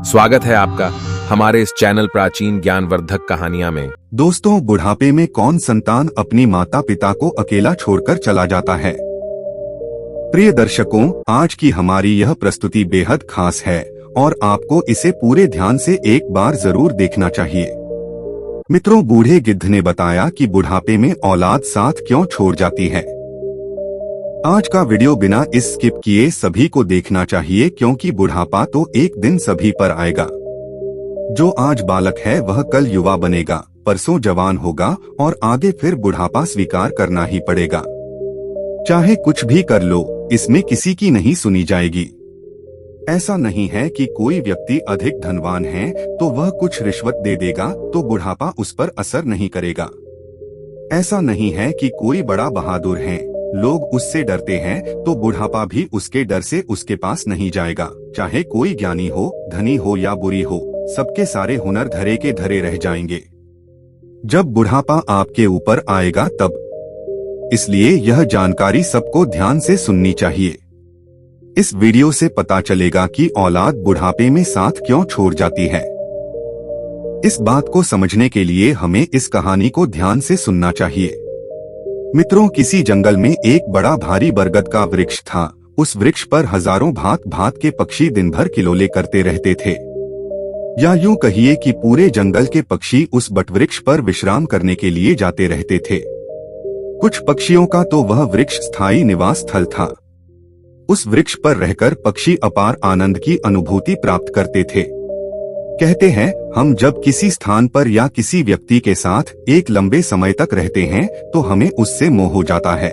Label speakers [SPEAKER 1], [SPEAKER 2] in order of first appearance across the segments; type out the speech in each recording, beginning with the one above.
[SPEAKER 1] स्वागत है आपका हमारे इस चैनल प्राचीन ज्ञानवर्धक कहानियां में।
[SPEAKER 2] दोस्तों, बुढ़ापे में कौन संतान अपनी माता पिता को अकेला छोड़कर चला जाता है। प्रिय दर्शकों, आज की हमारी यह प्रस्तुति बेहद खास है और आपको इसे पूरे ध्यान से एक बार जरूर देखना चाहिए। मित्रों, बूढ़े गिद्ध ने बताया कि बुढ़ापे में औलाद साथ क्यों छोड़ जाती है। आज का वीडियो बिना इस स्किप किए सभी को देखना चाहिए, क्योंकि बुढ़ापा तो एक दिन सभी पर आएगा। जो आज बालक है वह कल युवा बनेगा, परसों जवान होगा और आगे फिर बुढ़ापा स्वीकार करना ही पड़ेगा। चाहे कुछ भी कर लो, इसमें किसी की नहीं सुनी जाएगी। ऐसा नहीं है कि कोई व्यक्ति अधिक धनवान है तो वह कुछ रिश्वत दे देगा तो बुढ़ापा उस पर असर नहीं करेगा। ऐसा नहीं है कि कोई बड़ा बहादुर है, लोग उससे डरते हैं तो बुढ़ापा भी उसके डर से उसके पास नहीं जाएगा। चाहे कोई ज्ञानी हो, धनी हो या बुरी हो, सबके सारे हुनर धरे के धरे रह जाएंगे जब बुढ़ापा आपके ऊपर आएगा तब। इसलिए यह जानकारी सबको ध्यान से सुननी चाहिए। इस वीडियो से पता चलेगा कि औलाद बुढ़ापे में साथ क्यों छोड़ जाती है। इस बात को समझने के लिए हमें इस कहानी को ध्यान से सुनना चाहिए। मित्रों, किसी जंगल में एक बड़ा भारी बरगद का वृक्ष था। उस वृक्ष पर हजारों भांत भांत के पक्षी दिन भर किलोले करते रहते थे, या यूं कहिए कि पूरे जंगल के पक्षी उस बटवृक्ष पर विश्राम करने के लिए जाते रहते थे। कुछ पक्षियों का तो वह वृक्ष स्थायी निवास स्थल था। उस वृक्ष पर रहकर पक्षी अपार आनंद की अनुभूति प्राप्त करते थे। कहते हैं, हम जब किसी स्थान पर या किसी व्यक्ति के साथ एक लंबे समय तक रहते हैं तो हमें उससे मोह हो जाता है।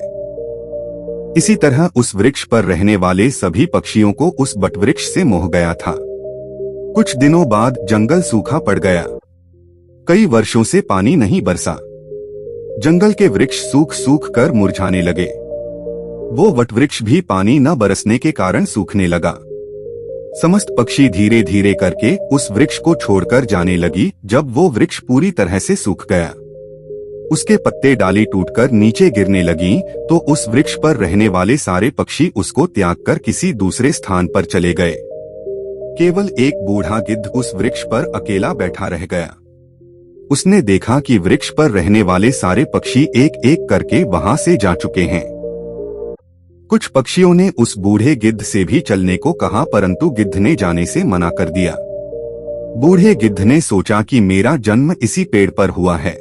[SPEAKER 2] इसी तरह उस वृक्ष पर रहने वाले सभी पक्षियों को उस बटवृक्ष से मोह गया था। कुछ दिनों बाद जंगल सूखा पड़ गया। कई वर्षों से पानी नहीं बरसा। जंगल के वृक्ष सूख सूख कर मुरझाने लगे। वो वटवृक्ष भी पानी न बरसने के कारण सूखने लगा। समस्त पक्षी धीरे धीरे करके उस वृक्ष को छोड़कर जाने लगी। जब वो वृक्ष पूरी तरह से सूख गया, उसके पत्ते डाली टूटकर नीचे गिरने लगी, तो उस वृक्ष पर रहने वाले सारे पक्षी उसको त्याग कर किसी दूसरे स्थान पर चले गए। केवल एक बूढ़ा गिद्ध उस वृक्ष पर अकेला बैठा रह गया। उसने देखा कि वृक्ष पर रहने वाले सारे पक्षी एक एक करके वहां से जा चुके हैं। कुछ पक्षियों ने उस बूढ़े गिद्ध से भी चलने को कहा, परंतु गिद्ध ने जाने से मना कर दिया। बूढ़े गिद्ध ने सोचा कि मेरा जन्म इसी पेड़ पर हुआ है,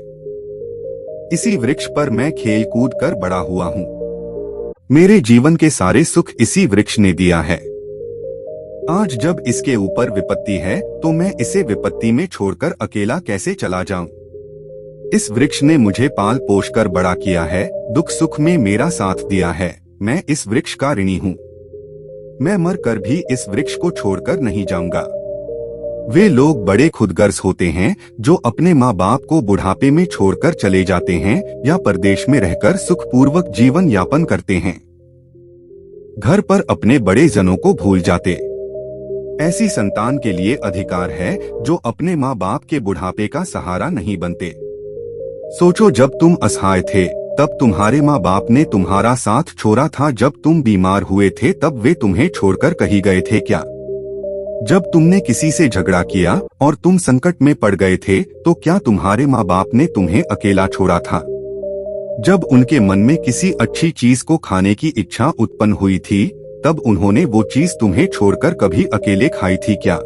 [SPEAKER 2] इसी वृक्ष पर मैं खेल कूद कर बड़ा हुआ हूँ। मेरे जीवन के सारे सुख इसी वृक्ष ने दिया है। आज जब इसके ऊपर विपत्ति है तो मैं इसे विपत्ति में छोड़कर अकेला कैसे चला जाऊं। इस वृक्ष ने मुझे पाल पोष कर बड़ा किया है, दुख सुख में मेरा साथ दिया है। मैं इस वृक्ष का ऋणी हूँ। मैं मर कर भी इस वृक्ष को छोड़कर नहीं जाऊंगा। वे लोग बड़े खुदगर्ज होते हैं जो अपने माँ बाप को बुढ़ापे में छोड़कर चले जाते हैं या परदेश में रहकर सुखपूर्वक जीवन यापन करते हैं। घर पर अपने बड़े जनों को भूल जाते। ऐसी संतान के लिए अधिकार है जो अपने माँ बाप के बुढ़ापे का सहारा नहीं बनते। सोचो, जब तुम असहाय थे तब तुम्हारे माँ बाप ने तुम्हारा साथ छोड़ा था। जब तुम बीमार हुए थे तब वे तुम्हें छोड़कर कहीं गए थे क्या? जब तुमने किसी से झगड़ा किया और तुम संकट में पड़ गए थे तो क्या तुम्हारे माँ बाप ने तुम्हें अकेला छोड़ा था? जब उनके मन में किसी अच्छी चीज को खाने की इच्छा उत्पन्न हुई थी तब उन्होंने वो चीज तुम्हें छोड़कर कभी अकेले खाई थी क्या?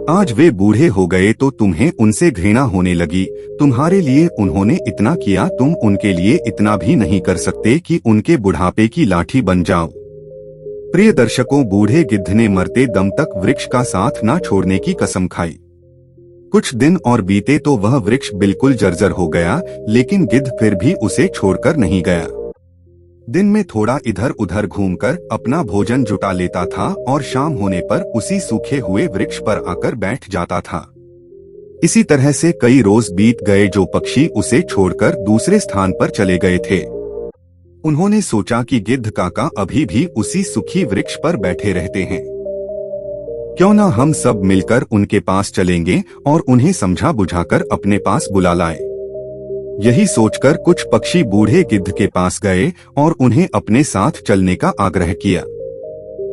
[SPEAKER 2] आज वे बूढ़े हो गए तो तुम्हें उनसे घृणा होने लगी। तुम्हारे लिए उन्होंने इतना किया, तुम उनके लिए इतना भी नहीं कर सकते कि उनके बुढ़ापे की लाठी बन जाओ। प्रिय दर्शकों, बूढ़े गिद्ध ने मरते दम तक वृक्ष का साथ ना छोड़ने की कसम खाई। कुछ दिन और बीते तो वह वृक्ष बिल्कुल जर्जर हो गया, लेकिन गिद्ध फिर भी उसे छोड़कर नहीं गया। दिन में थोड़ा इधर उधर घूमकर अपना भोजन जुटा लेता था और शाम होने पर उसी सूखे हुए वृक्ष पर आकर बैठ जाता था। इसी तरह से कई रोज बीत गए जो पक्षी उसे छोड़कर दूसरे स्थान पर चले गए थे। उन्होंने सोचा कि गिद्ध काका अभी भी उसी सुखी वृक्ष पर बैठे रहते हैं। क्यों न हम सब मिलकर उनके पास चलेंगे और उन्हें समझा बुझाकर अपने पास बुला लाएं। यही सोचकर कुछ पक्षी बूढ़े गिद्ध के पास गए और उन्हें अपने साथ चलने का आग्रह किया।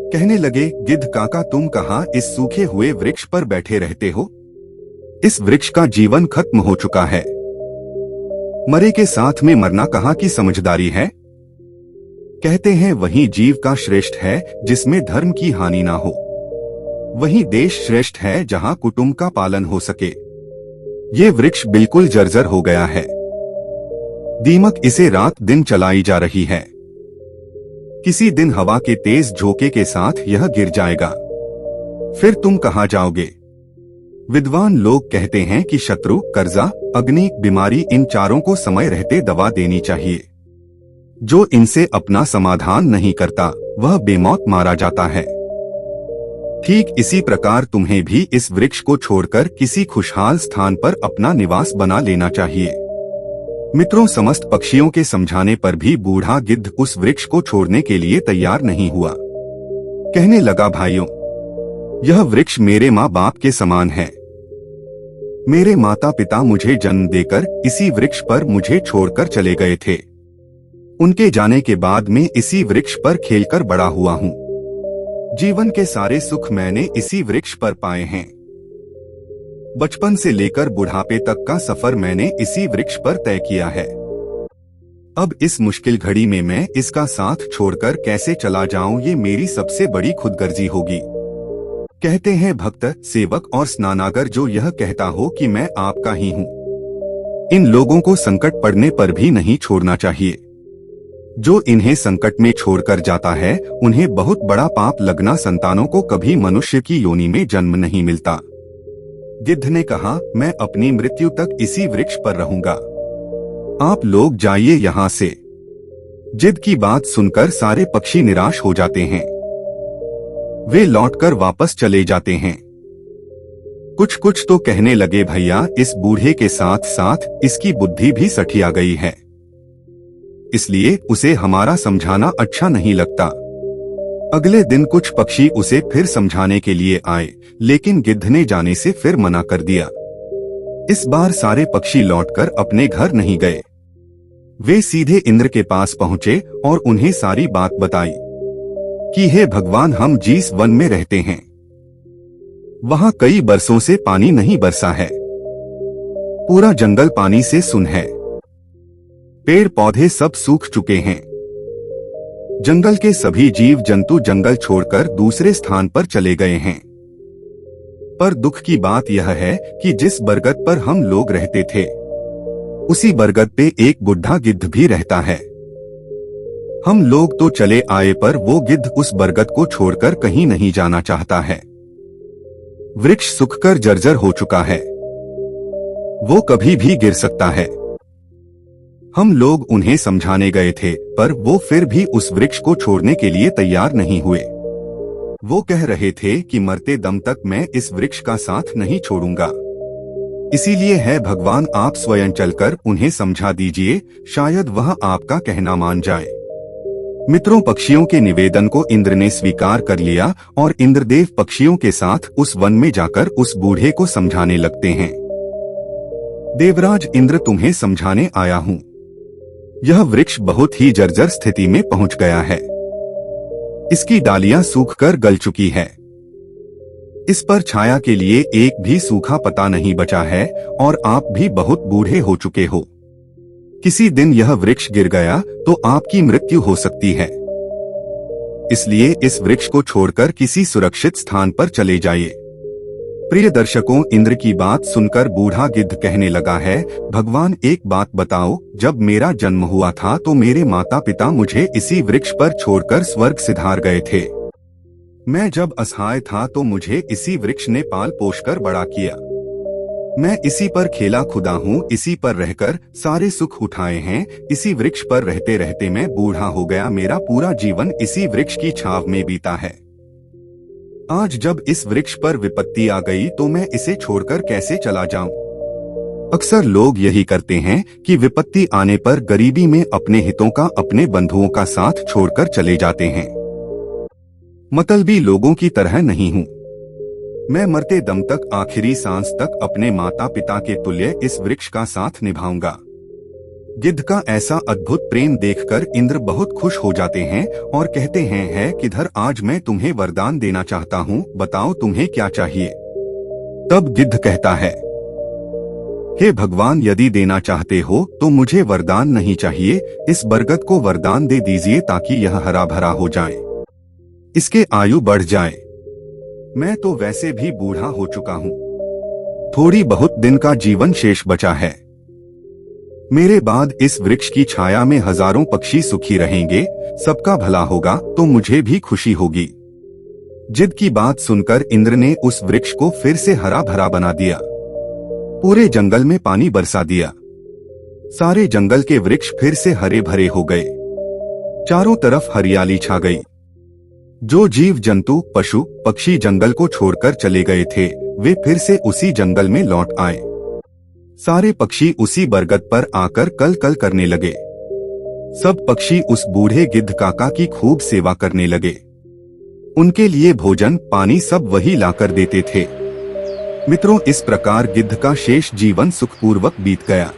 [SPEAKER 2] कहने लगे, गिद्ध काका तुम कहाँ इस सूखे हुए वृक्ष पर बैठे रहते हो? इस वृक्ष का जीवन खत्म हो चुका है। मरे के साथ में मरना कहाँ की समझदारी है? कहते हैं वही जीव का श्रेष्ठ है जिसमें धर्म की हानि ना हो। वही देश श्रेष्ठ है जहाँ कुटुंब का पालन हो सके। ये वृक्ष बिल्कुल जर्जर हो गया है। दीमक इसे रात दिन चलाई जा रही है। किसी दिन हवा के तेज झोंके के साथ यह गिर जाएगा। फिर तुम कहाँ जाओगे? विद्वान लोग कहते हैं कि शत्रु, कर्जा, अग्नि, बीमारी, इन चारों को समय रहते दवा देनी चाहिए। जो इनसे अपना समाधान नहीं करता वह बेमौत मारा जाता है। ठीक इसी प्रकार तुम्हें भी इस वृक्ष को छोड़कर किसी खुशहाल स्थान पर अपना निवास बना लेना चाहिए। मित्रों, समस्त पक्षियों के समझाने पर भी बूढ़ा गिद्ध उस वृक्ष को छोड़ने के लिए तैयार नहीं हुआ। कहने लगा, भाइयों, यह वृक्ष मेरे माँ बाप के समान है। मेरे माता पिता मुझे जन्म देकर इसी वृक्ष पर मुझे छोड़कर चले गए थे। उनके जाने के बाद मैं इसी वृक्ष पर खेलकर बड़ा हुआ हूँ। जीवन के सारे सुख मैंने इसी वृक्ष पर पाए हैं। बचपन से लेकर बुढ़ापे तक का सफर मैंने इसी वृक्ष पर तय किया है। अब इस मुश्किल घड़ी में मैं इसका साथ छोड़कर कैसे चला जाऊं, ये मेरी सबसे बड़ी खुदगर्जी होगी। कहते हैं भक्त, सेवक और स्नानागर जो यह कहता हो कि मैं आपका ही हूँ। इन लोगों को संकट पड़ने पर भी नहीं छोड़ना चाहिए। जो इन्हें संकट में छोड़कर जाता है उन्हें बहुत बड़ा पाप लगना। संतानों को कभी मनुष्य की योनि में जन्म नहीं मिलता। गिद्ध ने कहा, मैं अपनी मृत्यु तक इसी वृक्ष पर रहूंगा। आप लोग जाइए यहाँ से। जिद्द की बात सुनकर सारे पक्षी निराश हो जाते हैं। वे लौटकर वापस चले जाते हैं। कुछ तो कहने लगे, भैया इस बूढ़े के साथ साथ इसकी बुद्धि भी सठिया गई है, इसलिए उसे हमारा समझाना अच्छा नहीं लगता। अगले दिन कुछ पक्षी उसे फिर समझाने के लिए आए, लेकिन गिद्ध ने जाने से फिर मना कर दिया। इस बार सारे पक्षी लौटकर अपने घर नहीं गए। वे सीधे इंद्र के पास पहुंचे और उन्हें सारी बात बताई कि हे भगवान, हम जिस वन में रहते हैं वहां कई बरसों से पानी नहीं बरसा है। पूरा जंगल पानी से सुन है। पेड़ पौधे सब सूख चुके हैं। जंगल के सभी जीव जंतु जंगल छोड़कर दूसरे स्थान पर चले गए हैं। पर दुख की बात यह है कि जिस बरगद पर हम लोग रहते थे उसी बरगद पे एक बुढ़ा गिद्ध भी रहता है। हम लोग तो चले आए पर वो गिद्ध उस बरगद को छोड़कर कहीं नहीं जाना चाहता है। वृक्ष सूखकर जर्जर हो चुका है। वो कभी भी गिर सकता है। हम लोग उन्हें समझाने गए थे पर वो फिर भी उस वृक्ष को छोड़ने के लिए तैयार नहीं हुए। वो कह रहे थे कि मरते दम तक मैं इस वृक्ष का साथ नहीं छोड़ूंगा। इसीलिए है भगवान, आप स्वयं चलकर उन्हें समझा दीजिए, शायद वह आपका कहना मान जाए। मित्रों, पक्षियों के निवेदन को इंद्र ने स्वीकार कर लिया और इंद्रदेव पक्षियों के साथ उस वन में जाकर उस बूढ़े को समझाने लगते हैं। देवराज इंद्र, तुम्हें समझाने आया हूँ। यह वृक्ष बहुत ही जर्जर स्थिति में पहुंच गया है। इसकी डालियां सूखकर गल चुकी है। इस पर छाया के लिए एक भी सूखा पत्ता नहीं बचा है और आप भी बहुत बूढ़े हो चुके हो। किसी दिन यह वृक्ष गिर गया तो आपकी मृत्यु हो सकती है। इसलिए इस वृक्ष को छोड़कर किसी सुरक्षित स्थान पर चले जाइए। प्रिय दर्शकों, इंद्र की बात सुनकर बूढ़ा गिद्ध कहने लगा है, भगवान एक बात बताओ, जब मेरा जन्म हुआ था तो मेरे माता पिता मुझे इसी वृक्ष पर छोड़कर स्वर्ग सिधार गए थे। मैं जब असहाय था तो मुझे इसी वृक्ष ने पाल पोषकर बड़ा किया। मैं इसी पर खेला खुदा हूँ, इसी पर रहकर सारे सुख उठाए हैं। इसी वृक्ष पर रहते रहते मैं बूढ़ा हो गया। मेरा पूरा जीवन इसी वृक्ष की छाव में बीता है। आज जब इस वृक्ष पर विपत्ति आ गई तो मैं इसे छोड़कर कैसे चला जाऊं? अक्सर लोग यही करते हैं कि विपत्ति आने पर गरीबी में अपने हितों का, अपने बंधुओं का साथ छोड़कर चले जाते हैं। मतलबी लोगों की तरह नहीं हूँ। मैं मरते दम तक, आखिरी सांस तक अपने माता पिता के तुल्य इस वृक्ष का साथ निभाऊंगा। गिद्ध का ऐसा अद्भुत प्रेम देखकर इंद्र बहुत खुश हो जाते हैं और कहते हैं, है किधर, आज मैं तुम्हें वरदान देना चाहता हूँ, बताओ तुम्हें क्या चाहिए। तब गिद्ध कहता है, हे भगवान, यदि देना चाहते हो तो मुझे वरदान नहीं चाहिए, इस बरगद को वरदान दे दीजिए ताकि यह हरा भरा हो जाए, इसके आयु बढ़ जाए। मैं तो वैसे भी बूढ़ा हो चुका हूँ, थोड़ी बहुत दिन का जीवन शेष बचा है। मेरे बाद इस वृक्ष की छाया में हजारों पक्षी सुखी रहेंगे, सबका भला होगा तो मुझे भी खुशी होगी। जिद की बात सुनकर इंद्र ने उस वृक्ष को फिर से हरा भरा बना दिया, पूरे जंगल में पानी बरसा दिया। सारे जंगल के वृक्ष फिर से हरे भरे हो गए, चारों तरफ हरियाली छा गई। जो जीव जंतु, पशु पक्षी जंगल को छोड़कर चले गए थे, वे फिर से उसी जंगल में लौट आए। सारे पक्षी उसी बरगद पर आकर कल कल करने लगे। सब पक्षी उस बूढ़े गिद्ध काका की खूब सेवा करने लगे। उनके लिए भोजन पानी सब वही लाकर देते थे। मित्रों, इस प्रकार गिद्ध का शेष जीवन सुखपूर्वक बीत गया।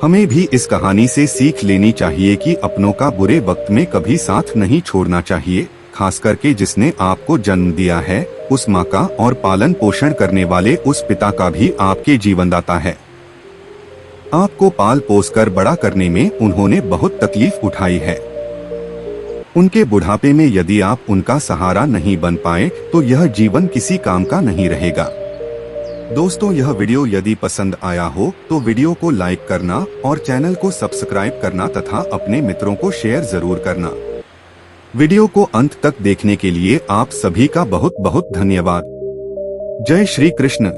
[SPEAKER 2] हमें भी इस कहानी से सीख लेनी चाहिए कि अपनों का बुरे वक्त में कभी साथ नहीं छोड़ना चाहिए, खास करके जिसने आपको जन्म दिया है, उस माँ का और पालन पोषण करने वाले उस पिता का भी आपके जीवनदाता है। आपको पाल पोस कर बड़ा करने में उन्होंने बहुत तकलीफ उठाई है। उनके बुढ़ापे में यदि आप उनका सहारा नहीं बन पाए तो यह जीवन किसी काम का नहीं रहेगा। दोस्तों, यह वीडियो यदि पसंद आया हो तो वीडियो को लाइक करना और चैनल को सब्सक्राइब करना तथा अपने मित्रों को शेयर जरूर करना। वीडियो को अंत तक देखने के लिए आप सभी का बहुत बहुत धन्यवाद। जय श्री कृष्ण।